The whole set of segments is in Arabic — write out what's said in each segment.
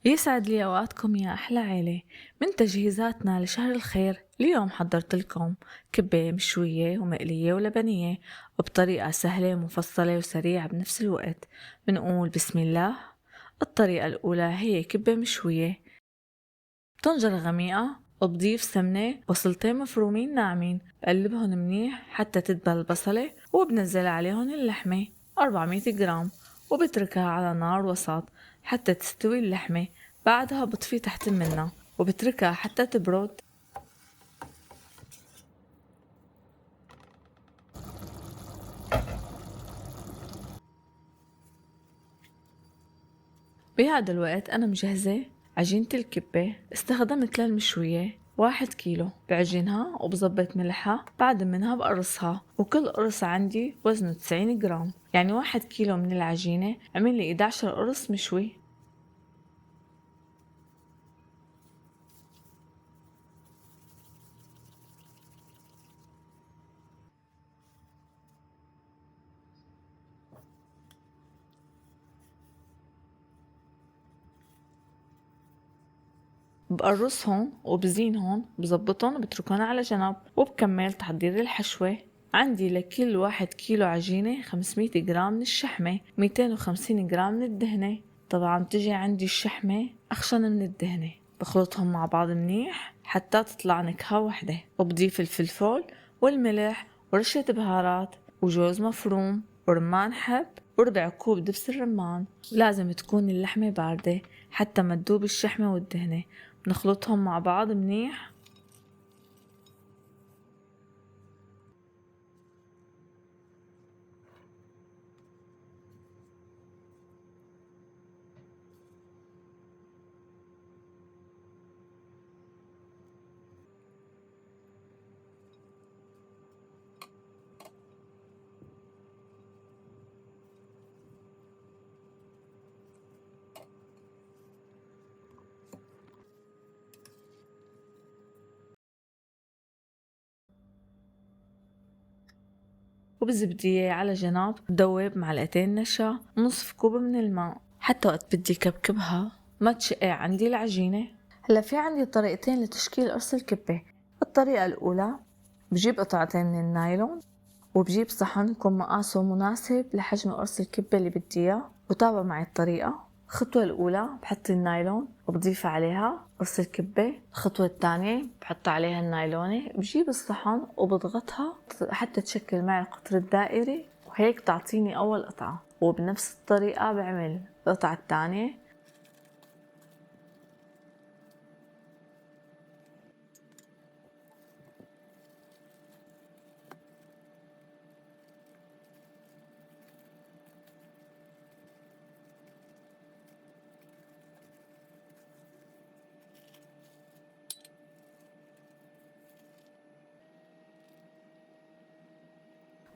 يسعد لي أوقاتكم يا أحلى عيلة. من تجهيزاتنا لشهر الخير اليوم حضرت لكم كبة مشوية ومقلية ولبنية بطريقة سهلة ومفصلة وسريعة بنفس الوقت. بنقول بسم الله. الطريقة الأولى هي كبة مشوية، طنجرة غميقة وبضيف سمنة بصلتين مفرومين ناعمين، بقلبهم منيح حتى تدبل البصلة وبنزل عليهم اللحمة 400 جرام وبتركها على نار وسط حتى تستوي اللحمة. بعدها بطفي تحت منها وبتركها حتى تبرد. بهذا الوقت أنا مجهزة عجينة الكبة. استخدمت للمشوية 1 كيلو، بعجنها وبظبط ملحها، بعد منها بقرصها، وكل قرص عندي وزنه 90 جرام، يعني 1 كيلو من العجينة عمل لي 11 قرص مشوي. بقرصهم وبزينهم بظبطهم وبتركهم على جنب، وبكمل تحضير الحشوة. عندي لكل 1 كيلو عجينة 500 جرام من الشحمة، 250 جرام من الدهنة. طبعا بتجي عندي الشحمة أخشن من الدهنة. بخلطهم مع بعض منيح حتى تطلع نكهة وحدة، وبضيف الفلفل والملح ورشة بهارات وجوز مفروم ورمان حب وربع كوب دبس الرمان. لازم تكون اللحمة باردة حتى ما تذوب الشحمة والدهنة. بنخلطهم مع بعض منيح. وبزبدية على جنب بدوب معلقتين نشا ونصف كوب من الماء حتى وقت بدي كبكبها ما تشقي عندي العجينة. هلا في عندي طريقتين لتشكيل قرص الكبة. الطريقة الأولى بجيب قطعتين من النايلون وبجيب صحن يكون مقاسه مناسب لحجم قرص الكبة اللي بدي اياه، وتابع معي الطريقة. الخطوة الأولى بحط النايلون وبضيف عليها قرص الكبة. الخطوة الثانية بحط عليها النايلونة، بجيب الصحن وبضغطها حتى تشكل معي القطر الدائري، وهيك تعطيني أول قطعة. وبنفس الطريقة بعمل القطعة الثانية.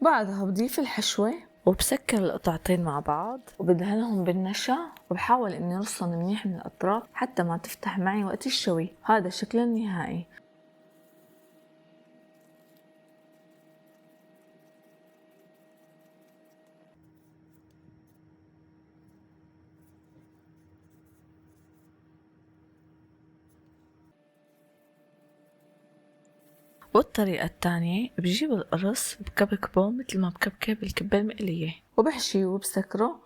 بعدها بضيف الحشوة وبسكر القطعتين مع بعض وبدهنهم بالنشا، وبحاول اني ارصهم منيح من الاطراف حتى ما تفتح معي وقت الشوي. هذا شكل النهائي. والطريقة الثانية بجيب القرص بكبكبه مثل ما بكبكب الكبة المقلية وبحشيه وبسكره.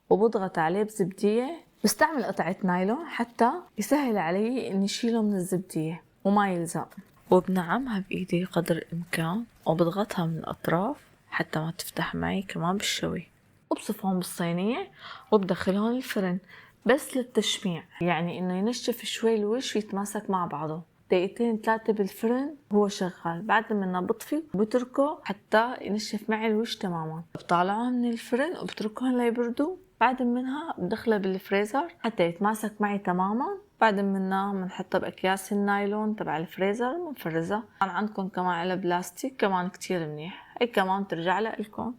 وبضغط عليه بزبدية. بستعمل قطعة نايلون حتى يسهل علي اني اشيله من الزبدية وما يلزق. وبنعمها بايدي قدر الامكان وبضغطها من الاطراف حتى ما تفتح معي كمان بالشوي. وبصفهم بالصينية وبدخلهم الفرن بس للتشميع، يعني انه ينشف شوي الوش ويتماسك مع بعضه. دقيقتين 3 بالفرن هو شغال، بعد منه بطفي وبتركه حتى ينشف معي الوش تماما. بطلعهم من الفرن وبتركهم ليبردوا، بعد منها بدخلها بالفريزر حتى يتماسك معي تماما. بعد منها بنحطها باكياس النايلون تبع الفريزر وبنفرزها. كان عندكم كمان علب بلاستيك كمان كتير منيح، هي كمان ترجع لكم.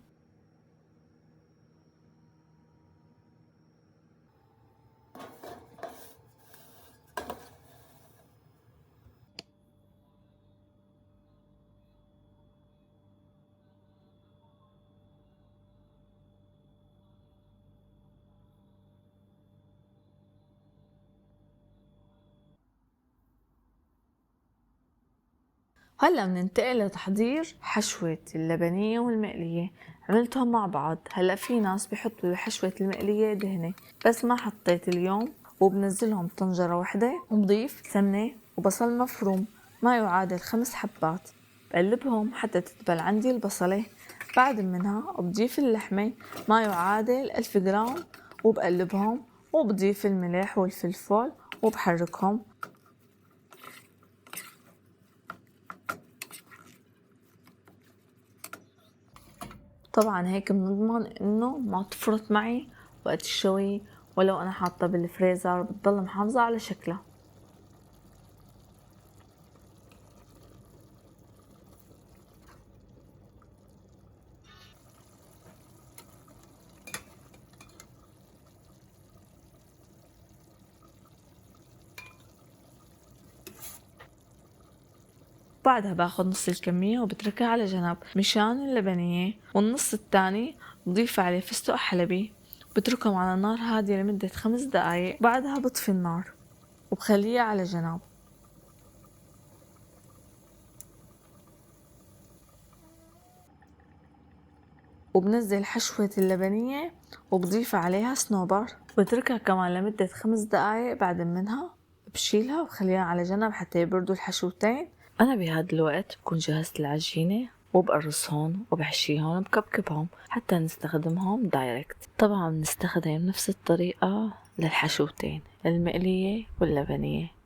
هلا بننتقل لتحضير حشوة اللبنية والمقلية. عملتهم مع بعض. هلا في ناس بيحطوا بحشوة المقلية دهنة، بس ما حطيت اليوم، وبنزلهم طنجرة واحدة وبضيف سمنة وبصل مفروم ما يعادل 5 حبات. بقلبهم حتى تدبل عندي البصلة. بعد منها بضيف اللحمة ما يعادل 1000 جرام، وبقلبهم وبضيف الملح والفلفل وبحركهم. طبعا هيك بنضمن انه ما تفرط معي وقت الشوي، ولو انا حاطة بالفريزر بتضل محافظة على شكلها. بعدها باخد نص الكمية وبتركها على جنب مشان اللبنية، والنص التاني بضيف عليه فستق حلبي، بتركهم على نار هادية لمدة 5 دقايق. بعدها بطفي النار وبخليها على جنب. وبنزل حشوة اللبنية وبضيف عليها صنوبر، بتركها كمان لمدة 5 دقايق. بعد منها بشيلها وبخليها على جنب حتى يبردوا الحشوتين. أنا بهذا الوقت بكون جهزت العجينة وبقرصهم وبحشيهم وبكبكبهم حتى نستخدمهم دايركت. طبعا نستخدم نفس الطريقة للحشوتين، المقلية واللبنية.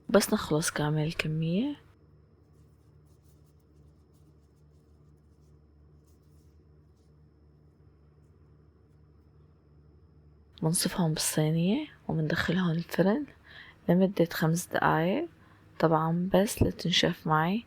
بس نخلص كامل الكمية بنصفهم بالصينية وبندخلهم الفرن لمدة 5 دقايق، طبعا بس لتنشف معي.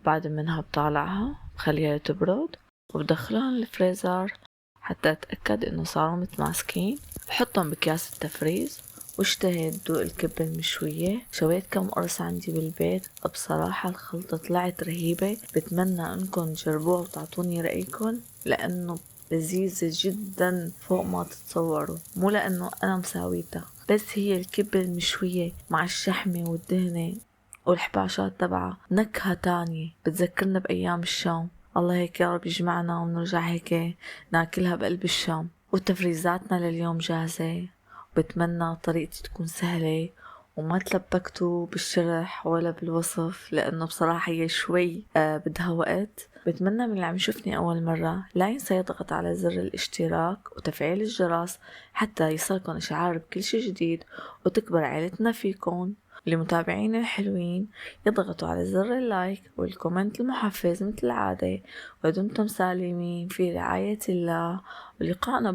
بعد منها بطالعها بخليها تبرد وبدخلهم الفريزر حتى اتأكد انه صاروا متماسكين. بحطهم بكياس التفريز. واشتهيت دوق الكبة المشوية. شويت كم قرص عندي بالبيت، بصراحة الخلطة طلعت رهيبة. بتمنى انكم تجربوها وتعطوني رأيكم، لانه لذيذة جدا فوق ما تتصوروا. مو لانه انا مساويتها، بس هي الكبة المشوية مع الشحمة والدهنة والحباشات تبعها نكهة تانية بتذكرنا بأيام الشام. الله هيك يا رب يجمعنا ونرجع هيك ناكلها بقلب الشام. وتفريزاتنا لليوم جاهزة. بتمنى طريقتي تكون سهلة وما تلبكتوا بالشرح ولا بالوصف، لأنه بصراحة هي شوي بدها وقت. بتمنى من اللي عم يشوفني أول مرة لا ينسى يضغط على زر الاشتراك وتفعيل الجرس حتى يصلكن إشعار بكل شي جديد وتكبر عيلتنا فيكن. لمتابعين الحلوين يضغطوا على زر اللايك والكومنت المحفز مثل العادة. ودمتم سالمين في رعاية الله، ولقائنا